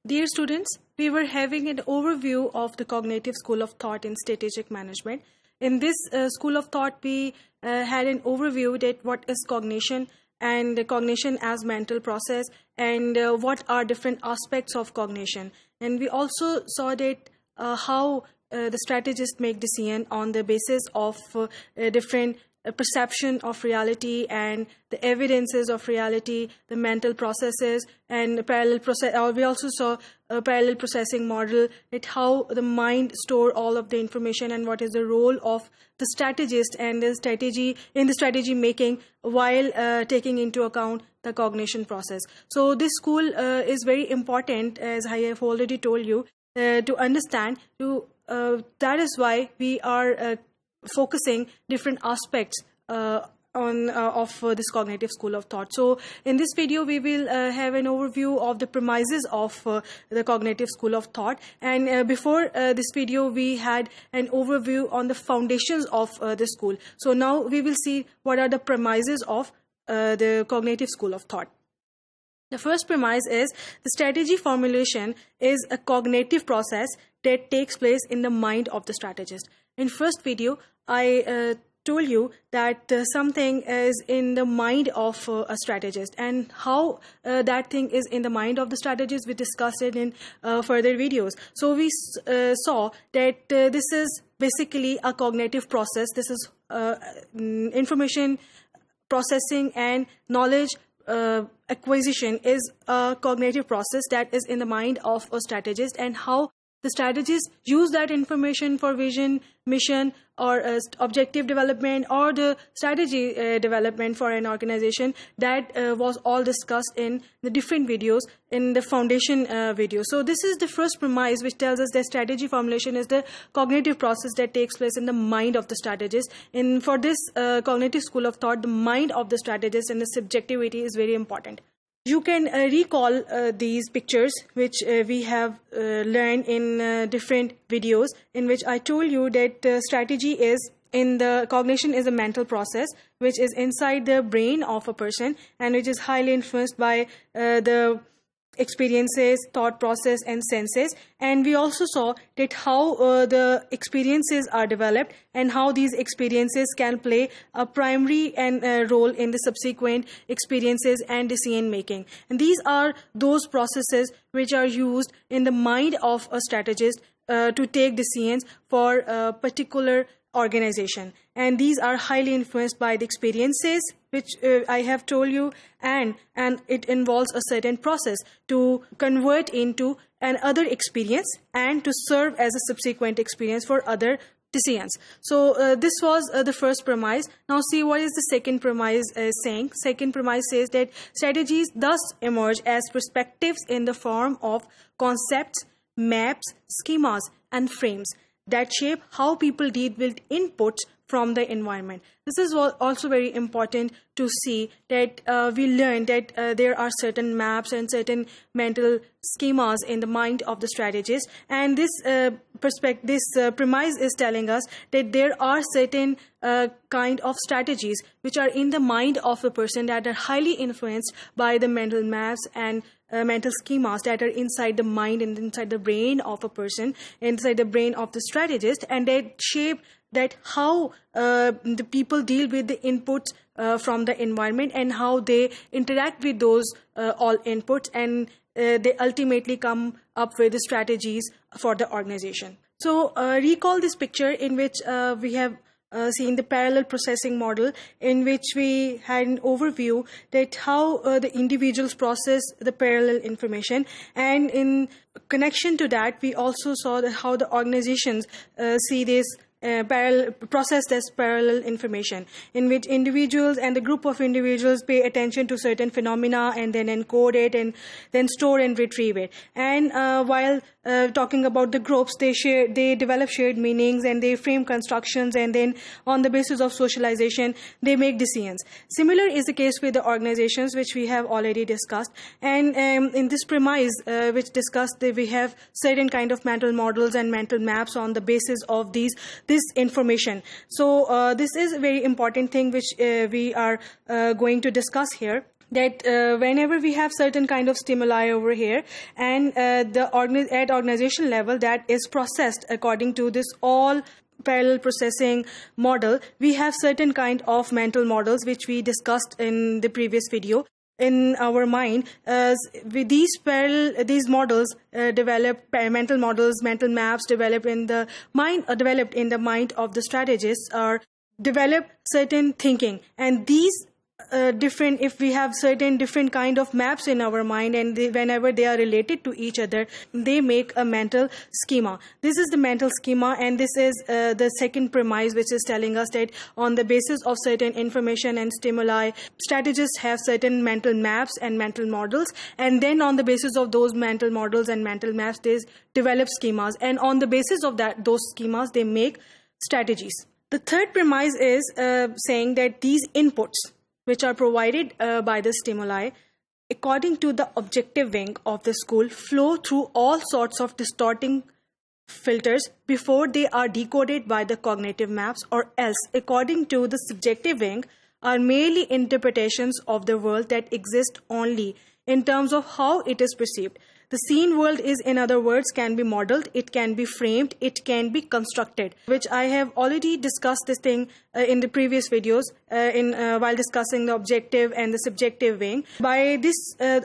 Dear students, we were having an overview of the cognitive school of thought in strategic management. In this school of thought, we had an overview that what is cognition and cognition as mental process and what are different aspects of cognition. And we also saw that how the strategists make decision on the basis of different perception of reality and the evidences of reality, the mental processes and parallel process. We also saw a parallel processing model, that how the mind store all of the information and what is the role of the strategist and the strategy in the strategy making while taking into account the cognition process. So this school is very important, as I have already told you, to understand. That is why we are focusing different aspects of this cognitive school of thought. So in this video we will have an overview of the premises of the cognitive school of thought, and before this video we had an overview on the foundations of the school. So now we will see what are the premises of the cognitive school of thought. The first premise is the strategy formulation is a cognitive process that takes place in the mind of the strategist. In first video, I told you that something is in the mind of a strategist, and how that thing is in the mind of the strategist we discussed it in further videos. So we saw that this is basically a cognitive process. This is information processing and knowledge acquisition is a cognitive process that is in the mind of a strategist, and how the strategists use that information for vision, mission, or objective development, or the strategy development for an organization. That was all discussed in the different videos in the foundation video. So this is the first premise, which tells us that strategy formulation is the cognitive process that takes place in the mind of the strategist. And for this cognitive school of thought, the mind of the strategist and the subjectivity is very important. You can recall these pictures which we have learned in different videos, in which I told you that strategy is in the cognition is a mental process which is inside the brain of a person, and which is highly influenced by the experiences, thought process and senses. And we also saw that how the experiences are developed and how these experiences can play a primary and role in the subsequent experiences and decision making. And these are those processes which are used in the mind of a strategist to take decisions for a particular organization, and these are highly influenced by the experiences which I have told you, and it involves a certain process to convert into another experience and to serve as a subsequent experience for other decisions. So this was the first premise. Now see what is the second premise saying. Second premise says that strategies thus emerge as perspectives in the form of concepts, maps, schemas and frames that shape how people deal with inputs from the environment. This is also very important to see that we learned that there are certain maps and certain mental schemas in the mind of the strategist, and this premise is telling us that there are certain kind of strategies which are in the mind of a person that are highly influenced by the mental maps and mental schemas that are inside the mind and inside the brain of a person, inside the brain of the strategist, and they shape that how the people deal with the inputs from the environment and how they interact with those all inputs, and they ultimately come up with the strategies for the organization. So recall this picture in which we have seen the parallel processing model, in which we had an overview that how the individuals process the parallel information, and in connection to that we also saw that how the organizations see this process this parallel information, in which individuals and the group of individuals pay attention to certain phenomena and then encode it and then store and retrieve it. And while talking about the groups, they develop shared meanings and they frame constructions, and then on the basis of socialization they make decisions. Similar is the case with the organizations, which we have already discussed. And in this premise which discussed that we have certain kind of mental models and mental maps on the basis of this information. So this is a very important thing which we are going to discuss here. that whenever we have certain kind of stimuli over here, and at organization level that is processed according to this all parallel processing model, we have certain kind of mental models which we discussed in the previous video. In our mind, with these models develop mental models, mental maps developed in the mind of the strategists, are develop certain thinking, and these different, if we have certain different kind of maps in our mind, and whenever they are related to each other, they make a mental schema. This is the mental schema, and this is the second premise, which is telling us that on the basis of certain information and stimuli, strategists have certain mental maps and mental models, and then on the basis of those mental models and mental maps, they develop schemas, and on the basis of those schemas, they make strategies. The third premise is saying that these inputs, which are provided by the stimuli, according to the objective wing of the school, flow through all sorts of distorting filters before they are decoded by the cognitive maps, or else, according to the subjective wing, are merely interpretations of the world that exist only in terms of how it is perceived. The seen world is, in other words, can be modeled, it can be framed, it can be constructed, which I have already discussed this thing in the previous videos while discussing the objective and the subjective wing. By this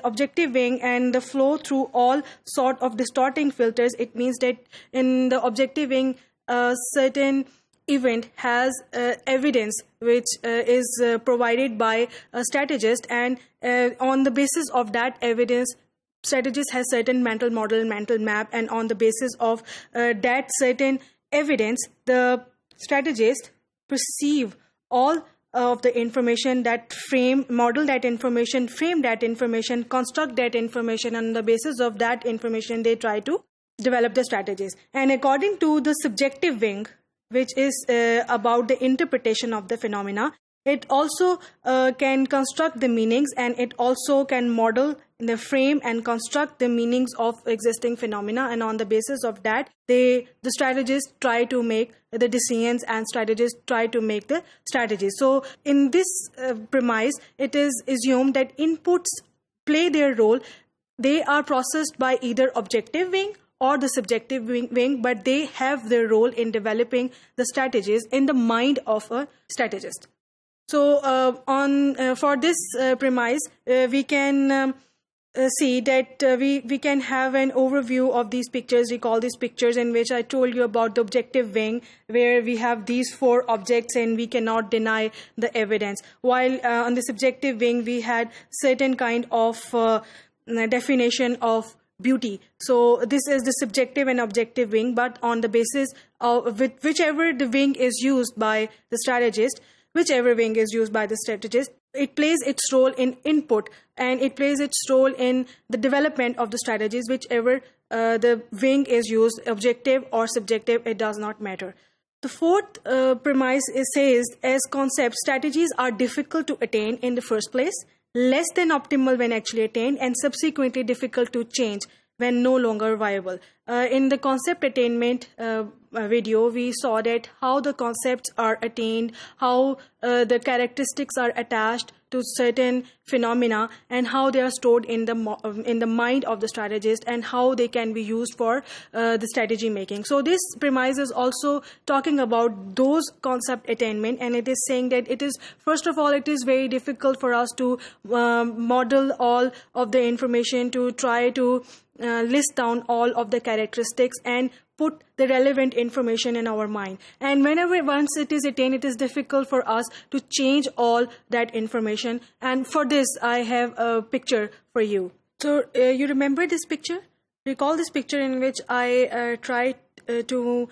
objective wing and the flow through all sort of distorting filters, it means that in the objective wing, certain event has evidence which is provided by a strategist, and on the basis of that evidence, strategist has certain mental model, mental map, and on the basis of that certain evidence, the strategist perceive all of the information that model that information, frame that information, construct that information, and on the basis of that information, they try to develop the strategies. And according to the subjective wing, which is about the interpretation of the phenomena, it also can construct the meanings, and it also can model the frame and construct the meanings of existing phenomena, and on the basis of that, the strategists try to make the decisions, and strategists try to make the strategies. So in this premise, it is assumed that inputs play their role. They are processed by either objective wing or the subjective wing, but they have their role in developing the strategies in the mind of a strategist. So for this premise, we can see that we can have an overview of these pictures. Recall these pictures in which I told you about the objective wing, where we have these four objects and we cannot deny the evidence. While on the subjective wing, we had certain kind of definition of beauty. So this is the subjective and objective wing, but on the basis of whichever the wing is used by the strategist, it plays its role in input, and it plays its role in the development of the strategies, whichever the wing is used, objective or subjective, it does not matter. The fourth premise says, as concept, strategies are difficult to attain in the first place, less than optimal when actually attained, and subsequently difficult to change when no longer viable. In the concept attainment video, we saw that how the concepts are attained, how the characteristics are attached to certain phenomena, and how they are stored in the mind of the strategist, and how they can be used for the strategy making. So this premise is also talking about those concept attainment, and it is saying that it is, first of all, it is very difficult for us to model all of the information, to try to list down all of the characteristics and put the relevant information in our mind. And once it is attained, it is difficult for us to change all that information. And for this, I have a picture for you. So you remember this picture? Recall this picture in which I tried to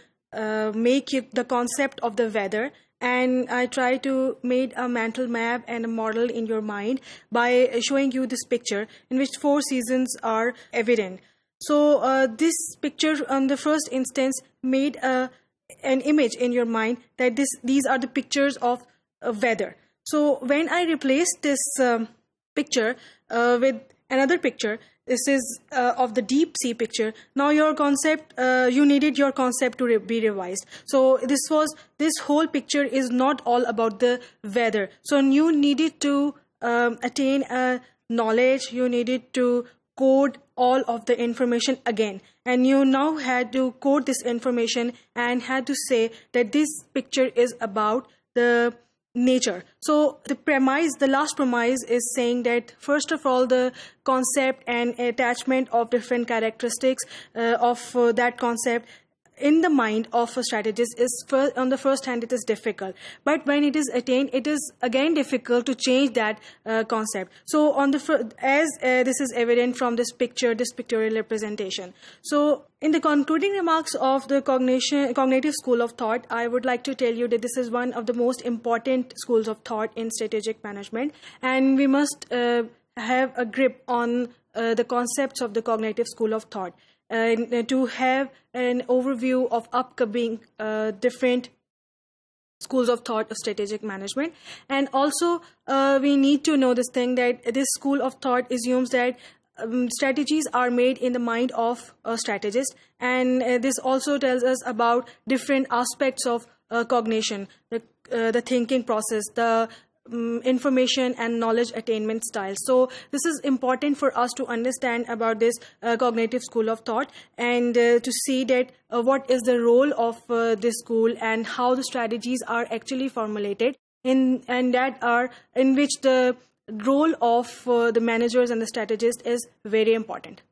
make the concept of the weather, and I try to make a mental map and a model in your mind by showing you this picture in which 4 seasons are evident. So this picture on the first instance made an image in your mind that these are the pictures of weather. So when I replace this picture with another picture, this is of the deep sea picture. Now your concept, you needed your concept to be revised. So this whole picture is not all about the weather. So you needed to attain a knowledge, you needed to code all of the information again, and you now had to code this information and had to say that this picture is about the nature. So the last premise is saying that first of all, the concept and attachment of different characteristics of that concept in the mind of a strategist is on the first hand it is difficult, but when it is attained, it is again difficult to change that concept. So on the as this is evident from this pictorial representation. So in the concluding remarks of the cognitive school of thought, I would like to tell you that this is one of the most important schools of thought in strategic management, and we must have a grip on the concepts of the cognitive school of thought, to have an overview of upcoming different schools of thought of strategic management. And also we need to know this thing, that this school of thought assumes that strategies are made in the mind of a strategist, and this also tells us about different aspects of cognition, the thinking process, the information and knowledge attainment style. So this is important for us to understand about this cognitive school of thought, and to see that what is the role of this school and how the strategies are actually formulated in which the role of the managers and the strategists is very important.